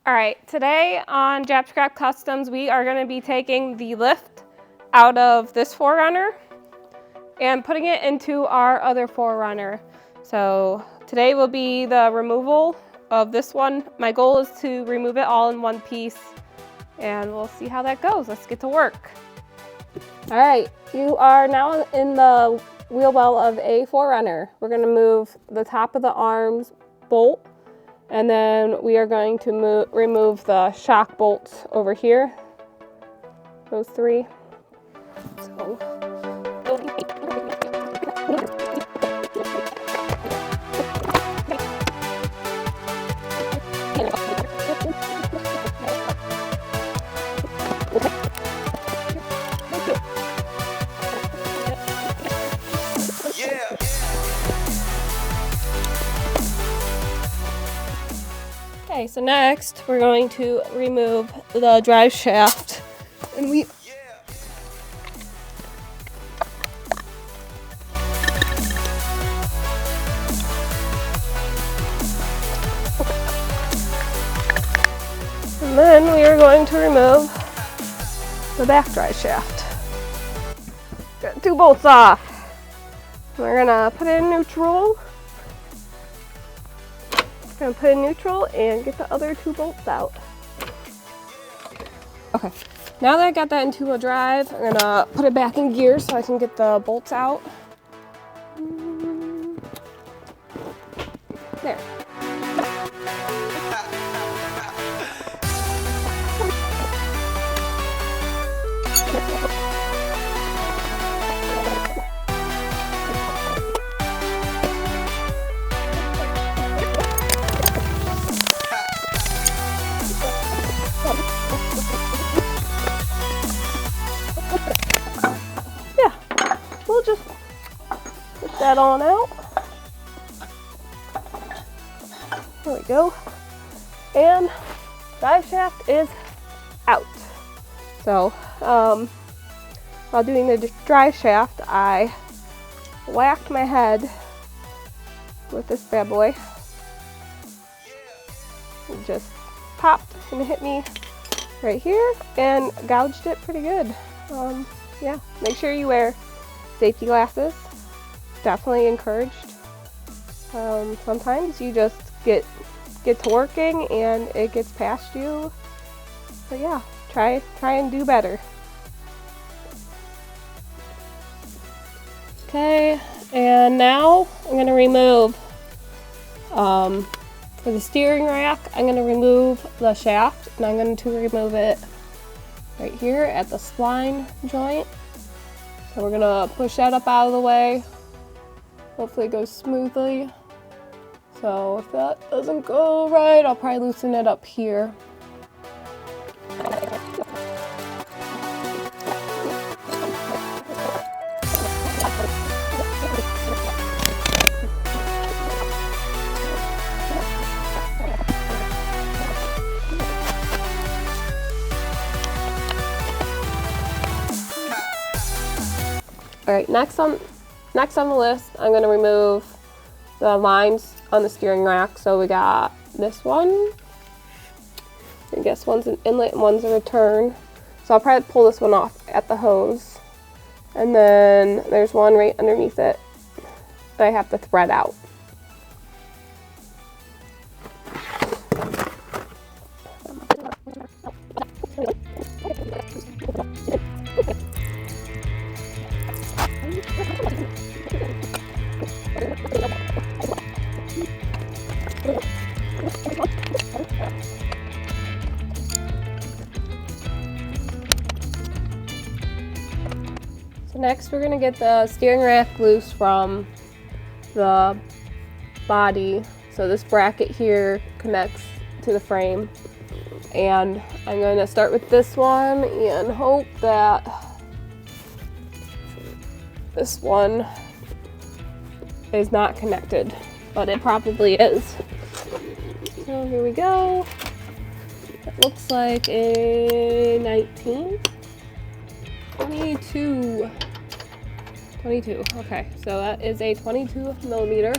All right, today on Driveshaft Customs, we are going to be taking the lift out of this 4Runner and putting it into our other 4Runner. So today will be the removal of this one. My goal is to remove it all in one piece, and we'll see how that goes. Let's get to work. All right, you are now in the wheel well of a 4Runner. We're going to move the top of the arms bolt, and then we are going to remove the shock bolts over here, those three. So. Okay, so next we're going to remove the drive shaft, and then we are going to remove the back drive shaft. Got two bolts off. We're gonna put it in neutral. Gonna put it in neutral and get the other two bolts out. Okay, now that I got that in two-wheel drive, I'm gonna put it back in gear so I can get the bolts out. There. We'll just put that on out. There we go. And drive shaft is out. So while doing the drive shaft, I whacked my head with this bad boy. It just popped and hit me right here and gouged it pretty good. Yeah, make sure you wear safety glasses, definitely encouraged. Sometimes you just get to working and it gets past you. But yeah, try and do better. Okay, and now I'm going to remove, for the steering rack, I'm going to remove the shaft, and I'm going to remove it right here at the spline joint. So we're gonna push that up out of the way. Hopefully it goes smoothly. So if that doesn't go right, I'll probably loosen it up here. All right, next on the list, I'm going to remove the lines on the steering rack. So we got this one. I guess one's an inlet and one's a return. So I'll probably pull this one off at the hose. And then there's one right underneath it that I have to thread out. So next we're going to get the steering rack loose from the body. So this bracket here connects to the frame. And I'm going to start with this one and hope that this one is not connected, but it probably is. So here we go. It looks like a 22. Okay, so that is a 22 millimeter.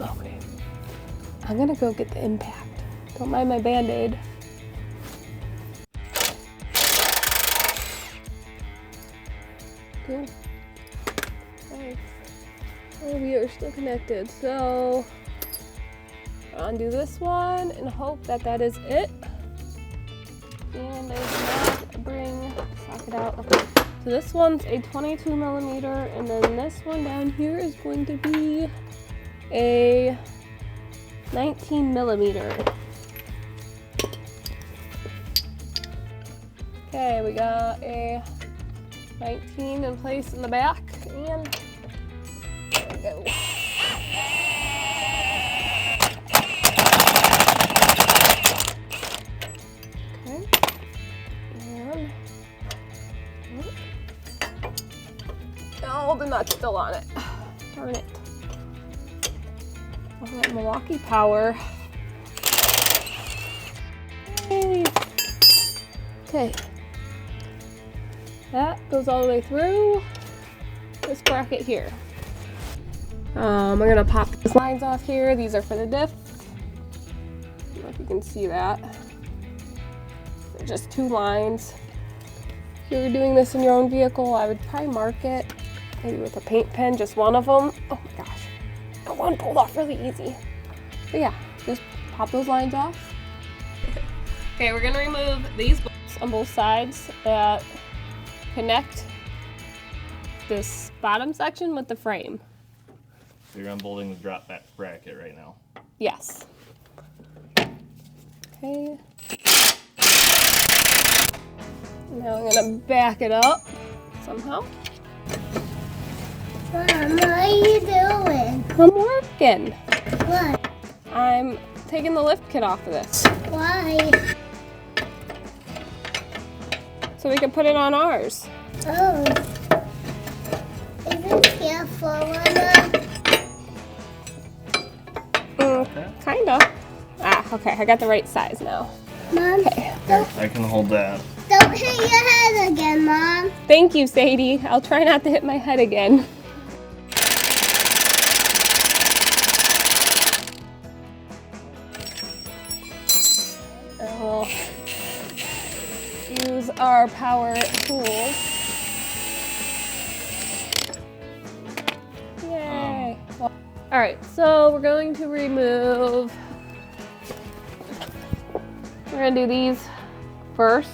Okay. I'm gonna go get the impact. Don't mind my Band-Aid. Cool. Okay. Oh, we are still connected. So undo this one and hope that that is it. And I did not bring socket out. Okay. So this one's a 22 millimeter, and then this one down here is going to be a 19 millimeter. Okay, we got a 19 in place in the back, and there we go. Okay, and oh, the nut's still on it. Darn it. All right, Milwaukee power. Yay. Okay. That goes all the way through this bracket here. I'm gonna pop these lines off here. These are for the diff. I don't know if you can see that. They're just 2 lines. If you were doing this in your own vehicle, I would probably mark it maybe with a paint pen, just one of them. Oh my gosh, that one pulled off really easy. But yeah, just pop those lines off. Okay, we're gonna remove these bolts on both sides that connect this bottom section with the frame. So you're unbolting the drop back bracket right now? Yes. Okay. Now I'm gonna back it up somehow. Mom, what are you doing? I'm working. What? I'm taking the lift kit off of this Why? so we can put it on ours. Oh. Isn't here 4Runner? Kinda. Ah, okay, I got the right size now. Mom, Okay. I can hold that. don't hit your head again, Mom. Thank you, Sadie. I'll try not to hit my head again. And we'll use our power tools. Yay. Well, all right, so we're going to remove, we're gonna do these first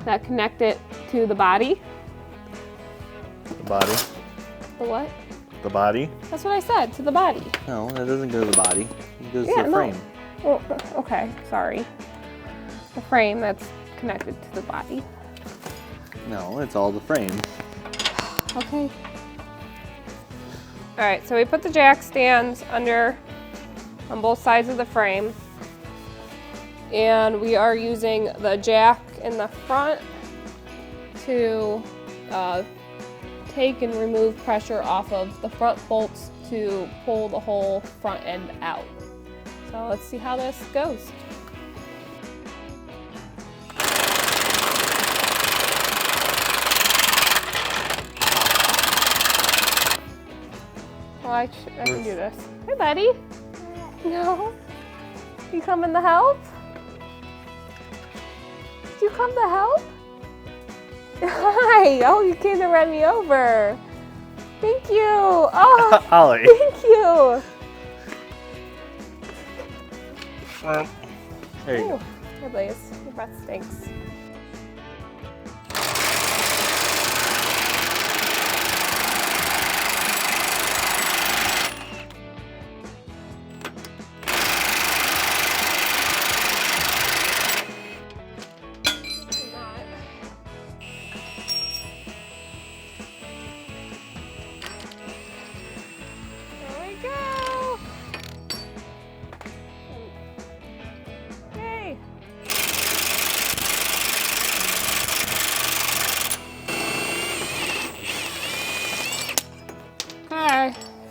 that connect it to the body. The body? The what? The body? That's what I said, to the body. No, that doesn't go to the body. It goes to the no. frame. Oh, okay, sorry. The frame that's connected to the body. No, it's all the frame. Okay. All right, so we put the jack stands under on both sides of the frame. And we are using the jack in the front to take and remove pressure off of the front bolts to pull the whole front end out. So let's see how this goes. Well, I can do this. Hey, buddy. No? You coming to help? Did you come to help? Hi. Oh, you came to run me over. Thank you. Oh, Ollie. thank you. There you go. Hey, Blaze. Your breath stinks.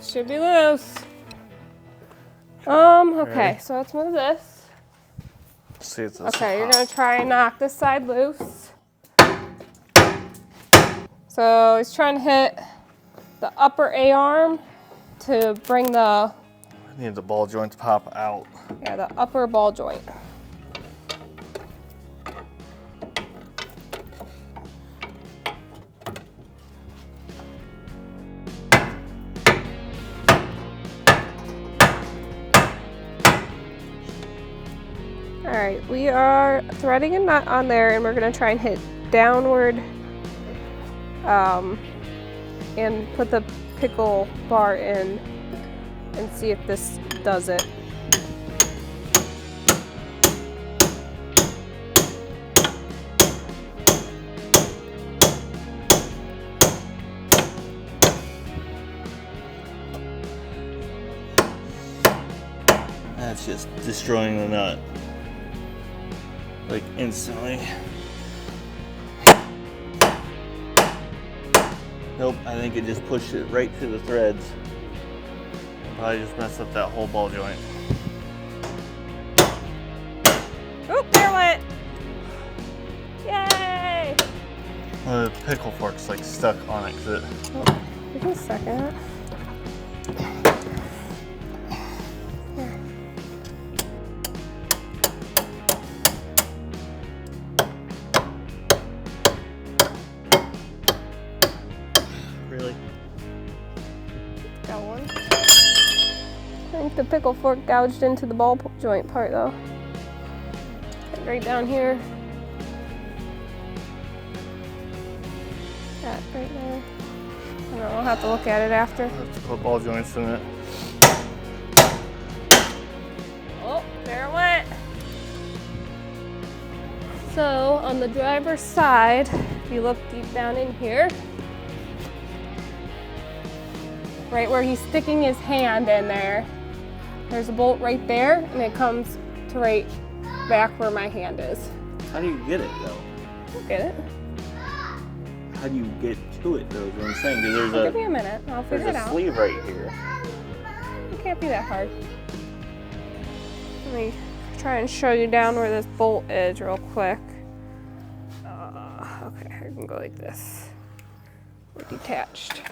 Should be loose. Okay, Ready? so let's move this. See, it's Okay, you're gonna try and knock this side loose. So he's trying to hit the upper A-arm to bring the Need the ball joint to pop out. Yeah, the upper ball joint. All right, we are threading a nut on there, and we're gonna try and hit downward and put the pickle bar in and see if this does it. That's just destroying the nut. Like instantly. Nope, I think it just pushed it right to the threads. Probably just messed up that whole ball joint. Oop, there it went! Yay! The pickle fork's like stuck on it because it. Oh, give me a second. Here. Really? Got one. I think the pickle fork gouged into the ball joint part though. Okay, right down here. That right there. I don't know, I'll have to look at it after. I have to put ball joints in it. Oh, there it went. So on the driver's side, if you look deep down in here, right where he's sticking his hand in there, there's a bolt right there, and it comes to right back where my hand is. How do you get it though? You get it? How do you get to it though? Is what I'm saying. Because Give me a minute. I'll figure there's it a out. sleeve right here. It can't be that hard. Let me try and show you down where this bolt is real quick. Okay, I can go like this. We're detached.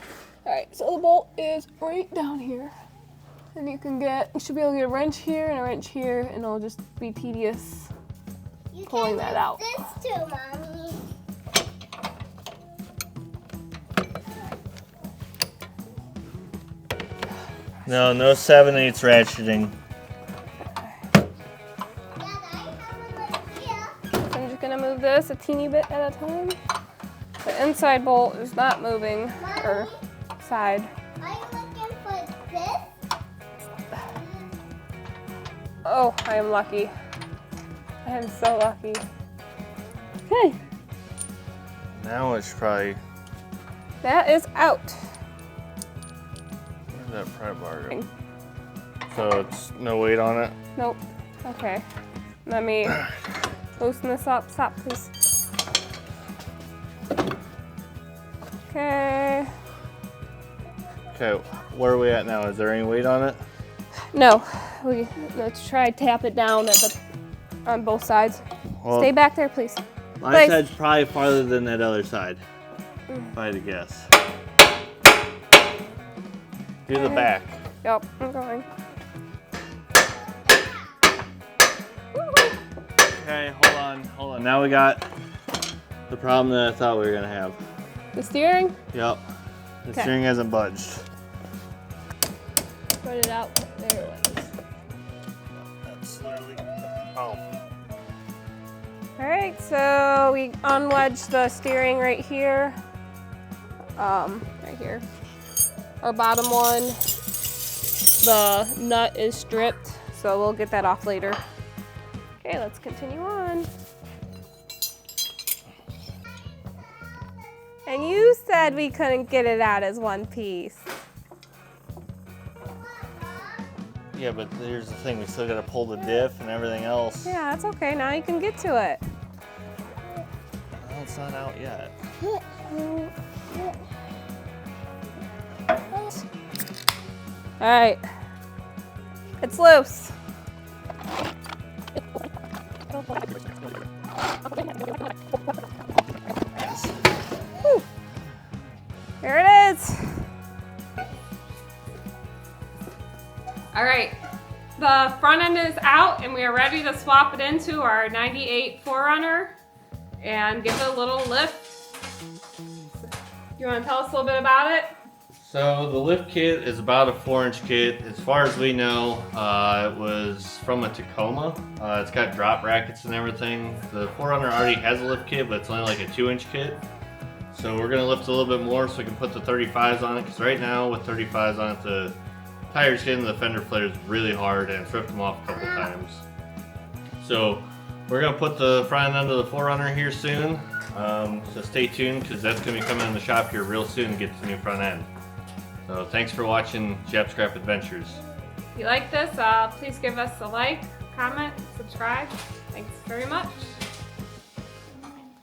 All right, so the bolt is right down here. And you should be able to get a wrench here and a wrench here, and it'll just be tedious pulling that out. This too, Mommy. No 7/8 ratcheting. I'm just gonna move this a teeny bit at a time. The inside bolt is not moving, or side. Are you looking for this? Oh, I am lucky. I am so lucky. Okay, Now it's probably. that is out. Where'd that pry bar go? So it's no weight on it. Nope. Okay. Let me loosen this up. Stop, please. Okay. Okay, where are we at now? Is there any weight on it? No. Let's try tap it down on both sides. Well, Stay back there, please. my Place. side's probably farther than that other side. If I had to guess. Do the back. Yep, I'm going. Okay, hold on. Now we got the problem that I thought we were gonna have. The steering? Yep. The Okay. steering hasn't budged. Spread it out. There it was. That's literally. Oh. All right, so we unwedged the steering right here. Right here. Our bottom one, the nut is stripped, so we'll get that off later. Okay, let's continue on. And you said we couldn't get it out as one piece. Yeah, but here's the thing. We still gotta pull the diff and everything else. Yeah, that's okay. Now you can get to it. Well, it's not out yet. All right, it's loose. Whew. There it is. All right, the front end is out and we are ready to swap it into our 98 4Runner and give it a little lift. You want to tell us a little bit about it? So the lift kit is about a 4-inch kit. As far as we know, it was from a Tacoma. It's got drop brackets and everything. The 4Runner already has a lift kit, but it's only like a 2-inch kit. So we're gonna lift a little bit more so we can put the 35s on it, because right now with 35s on it, the tires hitting the fender flares really hard and it's ripped them off a couple times. So we're gonna put the front end of the 4Runner here soon. So stay tuned, because that's gonna be coming in the shop here real soon to get the new front end. So thanks for watching Jap Scrap Adventures. If you like this, please give us a like, comment, subscribe. Thanks very much.